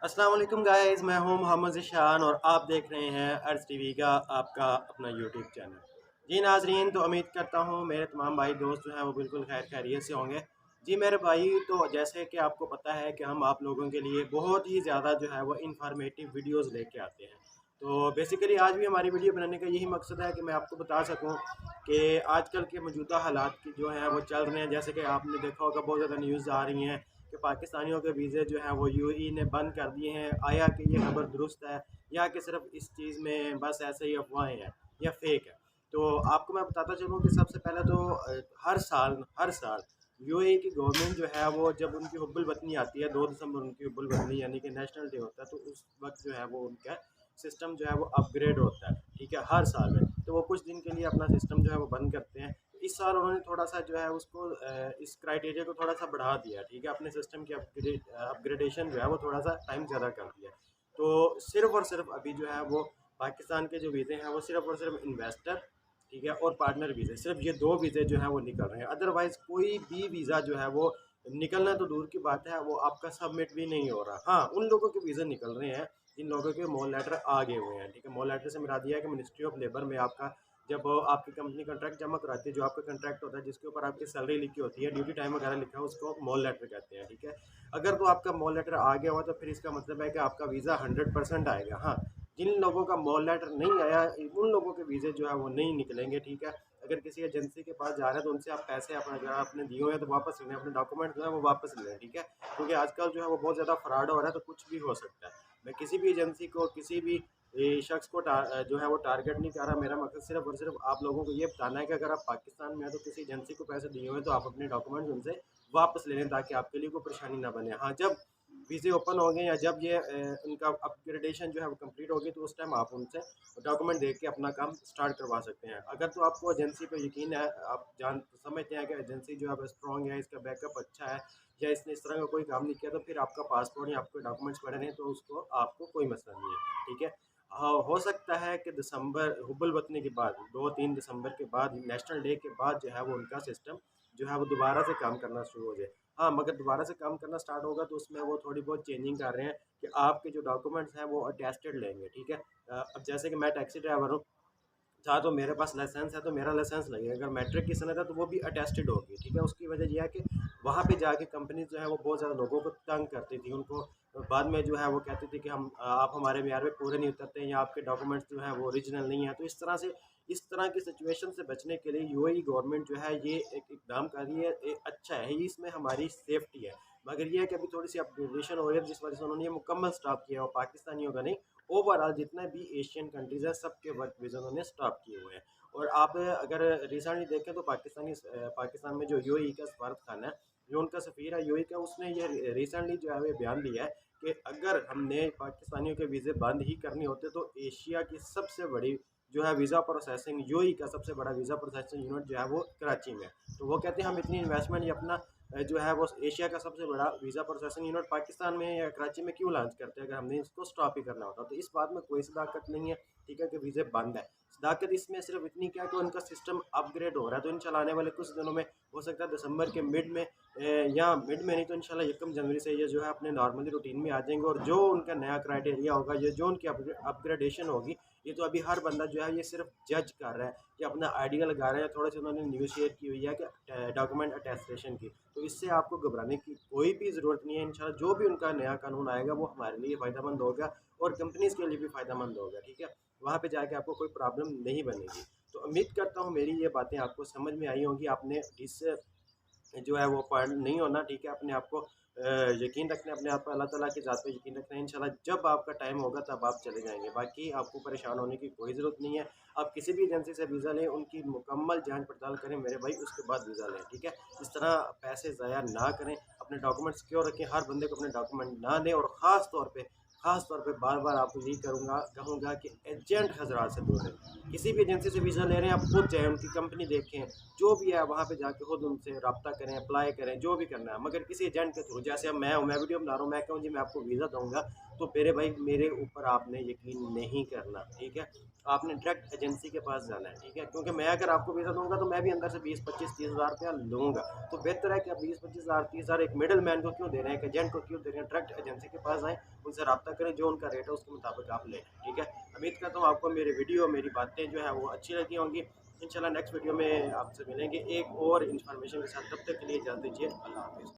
अस्सलाम वालेकुम गाइस, मैं हूं मोहम्मद ज़िशान और आप देख रहे हैं अर्ज़ टीवी का आपका अपना यूट्यूब चैनल। जी नाज़रीन, तो उम्मीद करता हूं मेरे तमाम भाई दोस्त जो हैं वो बिल्कुल खैर खैरियत से होंगे। जी मेरे भाई, तो जैसे कि आपको पता है कि हम आप लोगों के लिए बहुत ही ज़्यादा जो है वो इन्फॉर्मेटिव वीडियोज़ लेके आते हैं। तो बेसिकली आज भी हमारी वीडियो बनाने का यही मकसद है कि मैं आपको बता सकूँ कि आजकल के मौजूदा हालात की जो हैं वो चल रहे हैं। जैसे कि आपने देखा होगा, बहुत ज़्यादा न्यूज़ आ रही हैं कि पाकिस्तानियों के वीज़े जो हैं वो यूएई ने बंद कर दिए हैं। आया कि ये खबर दुरुस्त है या कि सिर्फ इस चीज़ में बस ऐसे ही अफवाहें हैं या फेक है। तो आपको मैं बताता चलूँ कि सबसे पहले तो हर साल यूएई की गवर्नमेंट जो है वो जब उनकी हुब्बुल वतनी आती है, 2 दिसंबर उनकी हुब्बुल वतनी यानी कि नेशनल डे होता है, तो उस वक्त जो है वो उनका सिस्टम जो है वो अपग्रेड होता है। ठीक है, हर साल में तो वो कुछ दिन के लिए अपना सिस्टम जो है वो बंद करते हैं। इस साल उन्होंने थोड़ा सा जो है उसको इस क्राइटेरिया को थोड़ा सा बढ़ा दिया। ठीक है, अपने सिस्टम की अपग्रेडेशन जो है वो थोड़ा सा टाइम ज़्यादा कर दिया। तो सिर्फ और सिर्फ अभी जो है वो पाकिस्तान के जो वीज़े हैं वो सिर्फ और सिर्फ इन्वेस्टर, ठीक है, और पार्टनर वीज़े, सिर्फ ये दो वीज़े जो हैं वो निकल रहे हैं। अदरवाइज़ कोई भी वीज़ा जो है वो निकलना तो दूर की बात है, वो आपका सबमिट भी नहीं हो रहा। हाँ, उन लोगों के वीज़े निकल रहे हैं जिन लोगों के मॉल लेटर आ गए हुए हैं। ठीक है, मॉल लेटर से मेरा दिया है कि मिनिस्ट्री ऑफ लेबर में आपका जब आपकी कंपनी कॉन्ट्रैक्ट जमा कराती है, जो आपका कॉन्ट्रैक्ट होता है जिसके ऊपर आपकी सैलरी लिखी होती है, ड्यूटी टाइम वगैरह लिखा है, उसको मॉल लेटर कहते हैं। ठीक है, अगर तो आपका मॉल लेटर आ गया हुआ तो फिर इसका मतलब है कि आपका वीज़ा 100% आएगा। हाँ, जिन लोगों का मॉल लेटर नहीं आया उन लोगों के वीज़े जो है वो नहीं निकलेंगे। ठीक है, अगर किसी एजेंसी के पास जा रहे हैं तो उनसे आप पैसे अपना अगर आपने दिए हुए हैं तो वापस लें, अपने डॉक्यूमेंट जो है वो वापस लें। ठीक है, क्योंकि आजकल जो है वो बहुत ज़्यादा फ्रॉड हो रहा है, तो कुछ भी हो सकता है। मैं किसी भी एजेंसी को, किसी भी शख्स को जो है वो टारगेट नहीं कर रहा। मेरा मकसद सिर्फ और सिर्फ आप लोगों को ये बताना है कि अगर आप पाकिस्तान में हैं तो किसी एजेंसी को पैसे दिए हुए हैं तो आप अपने डॉक्यूमेंट्स उनसे वापस ले लें, ताकि आपके लिए कोई परेशानी ना बने। हाँ, जब वीज़े ओपन हो गए या जब ये उनका अपग्रेडेशन जो है वो कंप्लीट होगी तो उस टाइम आप उनसे डॉक्यूमेंट देख के अपना काम स्टार्ट करवा सकते हैं। अगर तो आपको एजेंसी पे यकीन है, आप समझते हैं कि एजेंसी जो है स्ट्रॉन्ग है, इसका बैकअप अच्छा है या इसने इस तरह का कोई काम नहीं किया, तो फिर आपका पासपोर्ट या आपके डॉक्यूमेंट्स पड़े रहें तो उसको आपको कोई मसला नहीं है। ठीक है, हाँ, हो सकता है कि दिसंबर हुब्बुल वतनी के बाद 2-3 दिसंबर के बाद नेशनल डे के बाद जो है वो उनका सिस्टम जो है वो दोबारा से काम करना शुरू हो जाए। हाँ, मगर दोबारा से काम करना स्टार्ट होगा तो उसमें वो थोड़ी बहुत चेंजिंग कर रहे हैं कि आपके जो डॉक्यूमेंट्स हैं वो अटेस्टेड लेंगे। ठीक है, अब जैसे कि मैं टैक्सी ड्राइवर हूँ, था तो मेरे पास लाइसेंस है तो मेरा लाइसेंस लगेगा। अगर मैट्रिक की सनद है तो वो भी अटेस्टेड होगी। ठीक है, उसकी वजह ये है कि वहाँ पे जाके कंपनी जो है वो बहुत ज़्यादा लोगों को तंग करती थी। उनको बाद में जो है वो कहती थी कि हम आप हमारे मेयार पे पूरे नहीं उतरते हैं या आपके डॉक्यूमेंट्स जो हैं वो ओरिजिनल नहीं है। तो इस तरह की सिचुएशन से बचने के लिए यूएई गवर्नमेंट जो है ये एक इकदाम कर रही है। अच्छा है, इसमें हमारी सेफ्टी है। मगर ये है कि अभी थोड़ी सी अपग्रेडेशन हो रही है जिस वजह से उन्होंने ये मुकम्मल स्टॉप किया और पाकिस्तानियों का नहीं, ओवरऑल जितने भी एशियन कंट्रीज़ हैं सबके वर्क वीज़ा उन्होंने स्टॉप किए हुए हैं। और आप अगर रिसेंटली देखें तो पाकिस्तान में जो यूएई का सफारत खाना है, जो उनका सफ़ीर है यूएई का, उसने ये रिसेंटली जो है ये बयान दिया है कि अगर हमने पाकिस्तानियों के वीज़े बंद ही करने होते तो एशिया की सबसे बड़ी जो है वीज़ा प्रोसेसिंग, यूएई का सबसे बड़ा वीज़ा प्रोसेसिंग यूनिट जो है वो कराची में है। तो वो कहते हैं हम इतनी इन्वेस्टमेंट या अपना जो है वो एशिया का सबसे बड़ा वीज़ा प्रोसेसिंग यूनिट पाकिस्तान में या कराची में क्यों लॉन्च करते हैं अगर हमने इसको स्टॉप ही करना होता। तो इस बात में कोई सदाकत नहीं है। ठीक है, कि वीज़े बंद है। सदाकत इसमें सिर्फ इतनी क्या कि उनका सिस्टम अपग्रेड हो रहा है। तो इंशाल्लाह आने वाले कुछ दिनों में हो सकता है दिसंबर के मिड में या मिड में नहीं तो इंशाल्लाह 1 जनवरी से ये जो है अपने नॉर्मली रूटीन में आ जाएंगे। और जो उनका नया क्राइटेरिया होगा, ये जो उनकी अपग्रेडेशन होगी, ये तो अभी हर बंदा जो है ये सिर्फ जज कर रहा है कि अपना आइडिया लगा रहे हैं। थोड़े से उन्होंने न्यूज़ शेयर की हुई है कि डॉक्यूमेंट अटेस्टेशन की, तो इससे आपको घबराने की कोई भी ज़रूरत नहीं है। इंशाल्लाह जो भी उनका नया कानून आएगा वो हमारे लिए फ़ायदेमंद होगा और कंपनीज़ के लिए भी फ़ायदेमंद होगा। ठीक है, वहाँ पे जाके आपको कोई प्रॉब्लम नहीं बनेगी। तो उम्मीद करता हूँ मेरी ये बातें आपको समझ में आई होंगी। आपने इससे जो है वो पॉइंट नहीं होना। ठीक है, अपने आप को यकीन रखना है, अपने आप पर, अल्लाह ताला की ज़ात पे यकीन रखना है। इंशाल्लाह जब आपका टाइम होगा तब आप चले जाएँगे। बाकी आपको परेशान होने की कोई ज़रूरत नहीं है। आप किसी भी एजेंसी से वीज़ा लें, उनकी मुकम्मल जाँच-पड़ताल करें मेरे भाई, उसके बाद वीज़ा लें। ठीक है? इस तरह पैसे ज़ाया ना करें, अपने डॉक्यूमेंट सिक्योर रखें। हर बंदे को अपने डॉक्यूमेंट ना दें और ख़ास तौर पे बार-बार आपको यही कहूँगा कि एजेंट हज़रात से दूर रहें। किसी भी एजेंसी से वीज़ा ले रहे हैं, आप खुद जाएँ, उनकी कंपनी देखें, जो भी है वहाँ पे जाके खुद उनसे रब्ता करें, अप्लाई करें, जो भी करना है। मगर किसी एजेंट के थ्रू, जैसे अब मैं वीडियो बना रहा हूँ, मैं कहूँ जी मैं आपको वीज़ा दूँगा, तो मेरे भाई मेरे ऊपर आपने यकीन नहीं करना। ठीक है? आपने डायरेक्ट एजेंसी के पास जाना है। ठीक है? क्योंकि मैं अगर आपको वीज़ा दूँगा तो मैं भी अंदर से 20-25-30 हज़ार रुपया लूँगा। तो बेहतर है कि आप 20-25 हज़ार 30 हज़ार एक मिडल मैन को क्यों दे रहे हैं, एक एजेंट को क्यों दे रहे हैं? डायरेक्ट एजेंसी के पास जाएँ उनसे रब्ता करें, जो उनका रेट है उसके मुताबिक आप लें, ठीक है। उम्मीद करता हूँ आपको मेरी वीडियो, मेरी बातें जो है वो अच्छी लगी होंगी। इंशाल्लाह नेक्स्ट वीडियो में आपसे मिलेंगे एक और इन्फॉर्मेशन के साथ। तब तक के लिए इजाज़त दीजिए। अल्लाह हाफ़िज़।